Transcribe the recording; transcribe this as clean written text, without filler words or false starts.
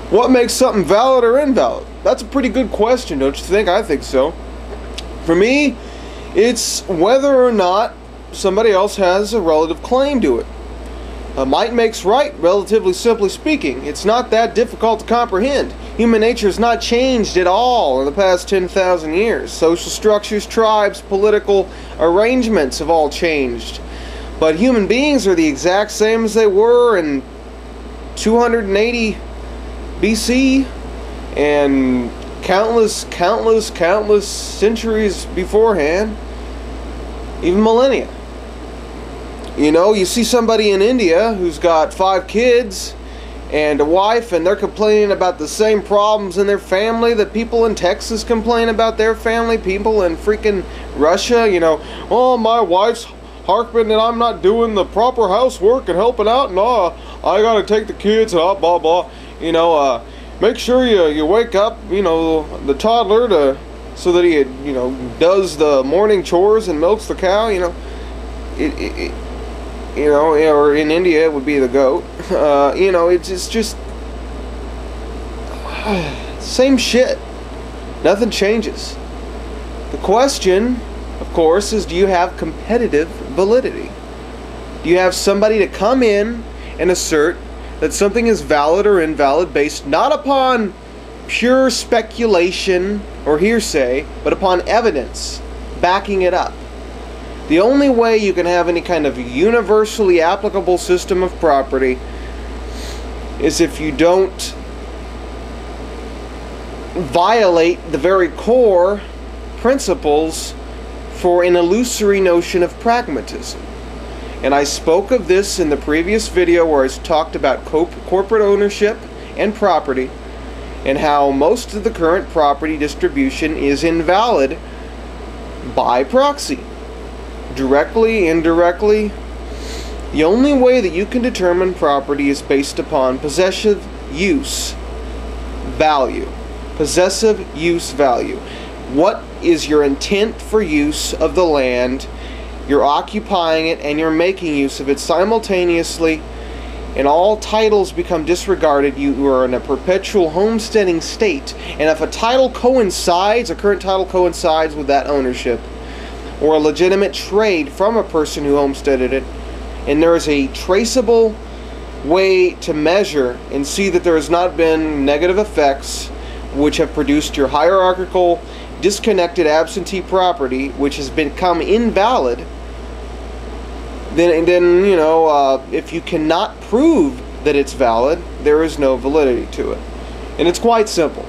What makes something valid or invalid? That's a pretty good question, don't you think? I think so. For me, it's whether or not somebody else has a relative claim to it. Might makes right, relatively simply speaking. It's not that difficult to comprehend. Human nature has not changed at all in the past 10,000 years. Social structures, tribes, political arrangements have all changed. But human beings are the exact same as they were in 280 BC and countless centuries beforehand, even millennia. You know, you see somebody in India who's got 5 kids and a wife, and they're complaining about the same problems in their family that people in Texas complain about their family, people in freaking Russia, you know, oh, my wife's harping that I'm not doing the proper housework and helping out, and I gotta take the kids, blah, blah, you know, make sure you wake up, you know, the toddler so that he, you know, does the morning chores and milks the cow, you know, you know, or in India it would be the goat. You know, it's just same shit. Nothing changes. The question, of course, is do you have competitive validity? Do you have somebody to come in and assert that something is valid or invalid based not upon pure speculation or hearsay, but upon evidence backing it up? The only way you can have any kind of universally applicable system of property is if you don't violate the very core principles for an illusory notion of pragmatism. And I spoke of this in the previous video where I talked about corporate ownership and property, and how most of the current property distribution is invalid by proxy. Directly, indirectly. The only way that you can determine property is based upon possessive use value. Possessive use value. What is your intent for use of the land? You're occupying it and you're making use of it simultaneously, and all titles become disregarded. You are in a perpetual homesteading state, and if a title coincides, a current title coincides with that ownership, or a legitimate trade from a person who homesteaded it, and there is a traceable way to measure and see that there has not been negative effects which have produced your hierarchical, disconnected absentee property, which has become invalid, then you know, if you cannot prove that it's valid, there is no validity to it. And it's quite simple.